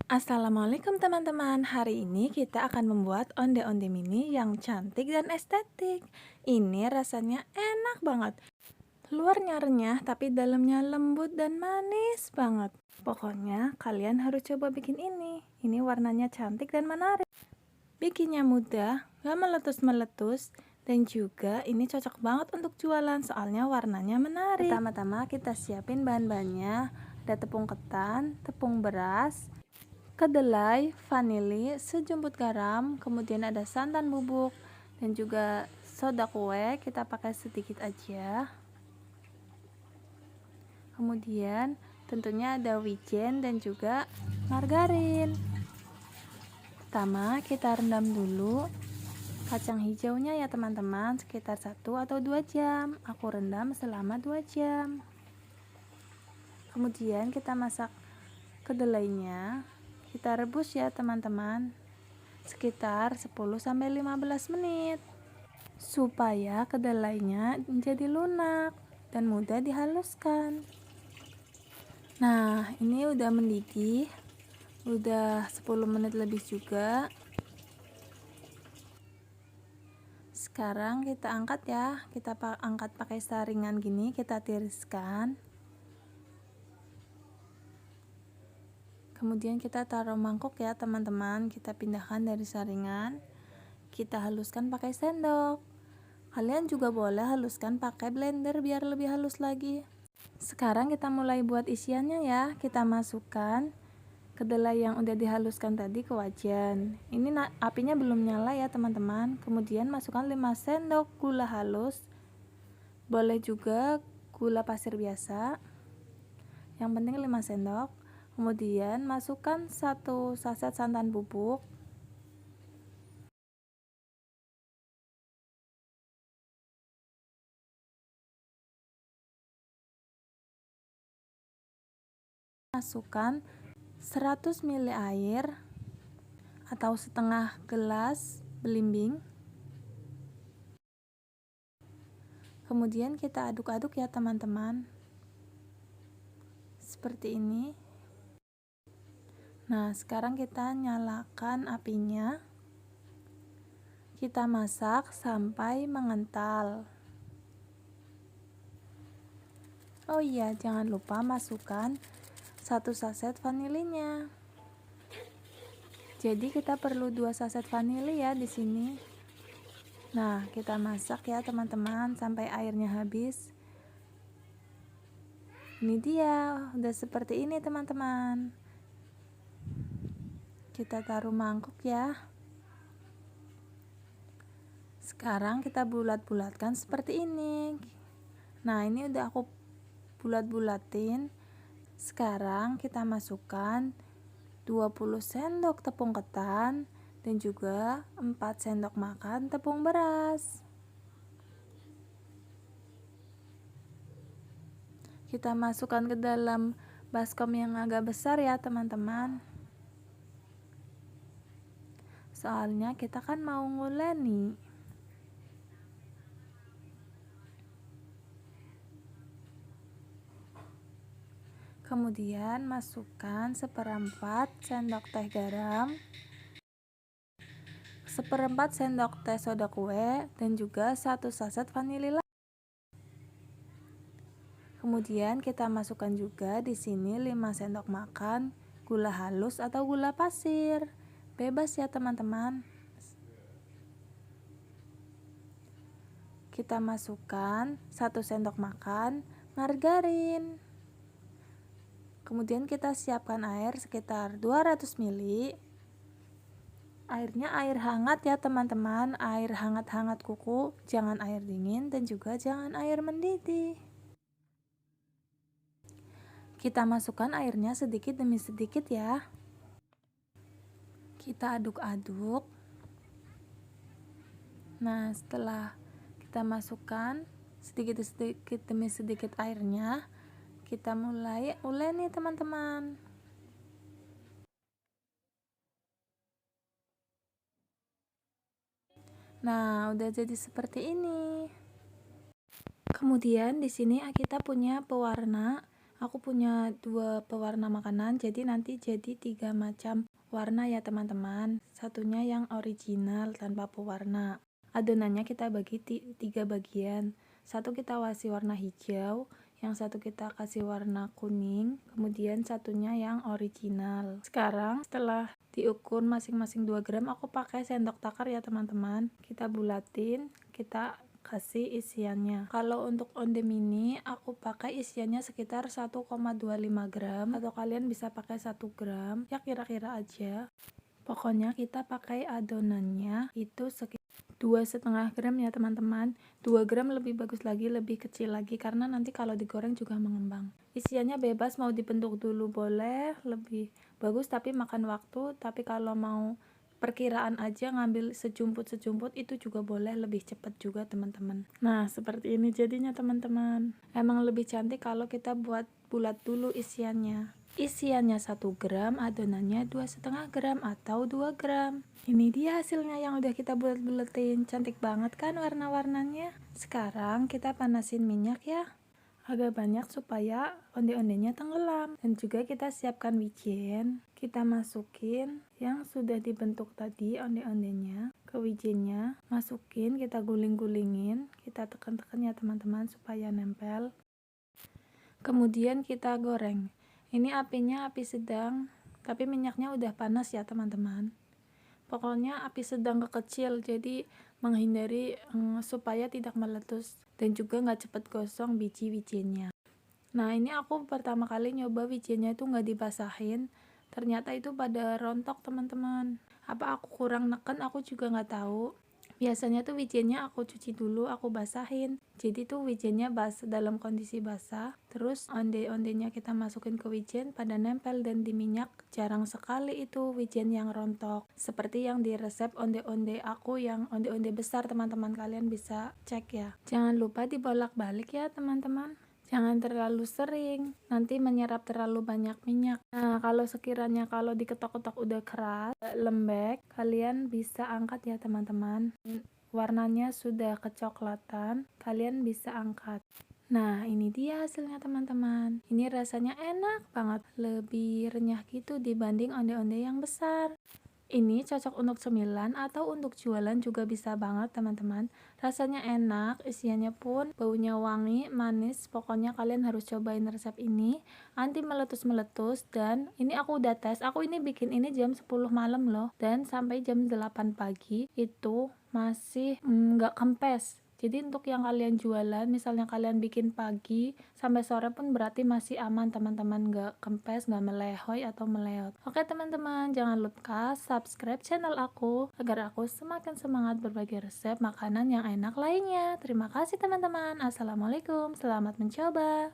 Assalamualaikum teman-teman. Hari ini kita akan membuat onde-onde mini yang cantik dan estetik. Ini rasanya enak banget. Luarnya renyah tapi dalamnya lembut dan manis banget. Pokoknya kalian harus coba bikin ini. Ini warnanya cantik dan menarik. Bikinnya mudah, gak meletus-meletus, dan juga ini cocok banget untuk jualan soalnya warnanya menarik. Pertama-tama kita siapin bahan-bahannya. Ada tepung ketan, tepung beras, kedelai, vanili, sejumput garam, kemudian ada santan bubuk dan juga soda kue, kita pakai sedikit aja. Kemudian tentunya ada wijen dan juga margarin. Pertama kita rendam dulu kacang hijaunya ya teman-teman, sekitar 1 atau 2 jam. Aku rendam selama 2 jam. Kemudian kita masak kedelainya. Kita rebus ya teman-teman, sekitar 10-15 menit supaya kedelainya menjadi lunak dan mudah dihaluskan. Nah, ini udah mendidih, udah 10 menit lebih juga. Sekarang kita angkat ya, kita angkat pakai saringan gini, kita tiriskan. Kemudian kita taruh mangkuk ya teman-teman, kita pindahkan dari saringan, kita haluskan pakai sendok. Kalian juga boleh haluskan pakai blender biar lebih halus lagi. Sekarang kita mulai buat isiannya ya. Kita masukkan kedelai yang udah dihaluskan tadi ke wajan. Ini apinya belum nyala ya teman-teman. Kemudian masukkan 5 sendok gula halus, boleh juga gula pasir biasa, yang penting 5 sendok. Kemudian masukkan 1 saset santan bubuk, masukkan 100 ml air atau setengah gelas belimbing. Kemudian kita aduk-aduk ya teman-teman, seperti ini. Nah, sekarang kita nyalakan apinya. Kita masak sampai mengental. Oh iya, jangan lupa masukkan 1 saset vanilinya. Jadi kita perlu 2 saset vanili ya di sini. Nah, kita masak ya teman-teman sampai airnya habis. Ini dia, udah seperti ini teman-teman. Kita taruh mangkuk ya. Sekarang kita bulat-bulatkan seperti ini. Nah, ini udah aku bulat-bulatin. Sekarang kita masukkan 20 sendok tepung ketan dan juga 4 sendok makan tepung beras. Kita masukkan ke dalam baskom yang agak besar ya teman-teman. Soalnya kita kan mau nguleni. Kemudian masukkan 1/4 sendok teh garam, 1/4 sendok teh soda kue, dan juga 1 saset vanili. Kemudian kita masukkan juga di sini 5 sendok makan gula halus atau gula pasir. Bebas ya teman-teman. Kita masukkan 1 sendok makan margarin. Kemudian kita siapkan air sekitar 200 ml. Airnya air hangat ya teman-teman, air hangat-hangat kuku, jangan air dingin dan juga jangan air mendidih. Kita masukkan airnya sedikit demi sedikit ya. Kita aduk-aduk. Nah, setelah kita masukkan sedikit demi sedikit airnya, kita mulai uleni teman-teman. Nah, udah jadi seperti ini. Kemudian di sini kita punya pewarna Aku punya 2 pewarna makanan, jadi nanti jadi 3 macam warna ya teman-teman. Satunya yang original tanpa pewarna. Adonannya kita bagi 3 bagian. Satu kita kasih warna hijau, yang satu kita kasih warna kuning, kemudian satunya yang original. Sekarang setelah diukur masing-masing 2 gram, aku pakai sendok takar ya teman-teman. Kita bulatin, kita kasih isiannya. Kalau untuk onde mini aku pakai isiannya sekitar 1,25 gram, atau kalian bisa pakai 1 gram ya, kira-kira aja. Pokoknya kita pakai adonannya itu sekitar 2,5 gram ya teman-teman. 2 gram lebih bagus lagi, lebih kecil lagi, karena nanti kalau digoreng juga mengembang. Isiannya bebas, mau dibentuk dulu boleh, lebih bagus tapi makan waktu. Tapi kalau mau perkiraan aja, ngambil sejumput-sejumput itu juga boleh, lebih cepat juga teman-teman. Nah seperti ini jadinya teman-teman. Emang lebih cantik kalau kita buat bulat dulu isiannya. Isiannya 1 gram, adonannya 2,5 gram atau 2 gram. Ini dia hasilnya yang udah kita bulat-bulatin. Cantik banget kan warna-warnanya? Sekarang kita panasin minyak ya, agak banyak supaya onde-ondenya tenggelam. Dan juga kita siapkan wijen. Kita masukin yang sudah dibentuk tadi onde-ondenya ke wijennya. Masukin, kita guling-gulingin, kita tekan-tekan ya teman-teman supaya nempel. Kemudian kita goreng. Ini apinya api sedang, tapi minyaknya udah panas ya teman-teman. Pokoknya api sedang ke kecil, jadi menghindari supaya tidak meletus dan juga nggak cepet gosong biji-wijennya. Nah ini aku pertama kali nyoba wijennya itu nggak dibasahin, ternyata itu pada rontok teman-teman. Apa aku kurang neken, aku juga nggak tahu. Biasanya tuh wijennya aku cuci dulu, aku basahin, jadi tuh wijennya dalam kondisi basah. Terus onde-ondenya kita masukin ke wijen, pada nempel dan di minyak. Jarang sekali itu wijen yang rontok, seperti yang di resep onde-onde aku yang onde-onde besar. Teman-teman kalian bisa cek ya. Jangan lupa dibolak-balik ya teman-teman. Jangan terlalu sering, nanti menyerap terlalu banyak minyak. Nah kalau sekiranya kalau diketok-ketok udah keras, lembek, kalian bisa angkat ya teman-teman. Warnanya sudah kecoklatan, kalian bisa angkat. Nah ini dia hasilnya teman-teman. Ini rasanya enak banget, lebih renyah gitu dibanding onde-onde yang besar. Ini cocok untuk cemilan atau untuk jualan juga bisa banget teman-teman. Rasanya enak, isiannya pun baunya wangi, manis. Pokoknya kalian harus cobain resep ini, anti meletus-meletus. Dan ini aku udah tes, aku ini bikin ini jam 10 malam loh, dan sampai jam 8 pagi itu masih nggak kempes. Jadi untuk yang kalian jualan, misalnya kalian bikin pagi sampai sore pun berarti masih aman teman-teman, nggak kempes, nggak melehoy atau meleot. Oke teman-teman, jangan lupa subscribe channel aku agar aku semakin semangat berbagi resep makanan yang enak lainnya. Terima kasih teman-teman. Assalamualaikum, selamat mencoba.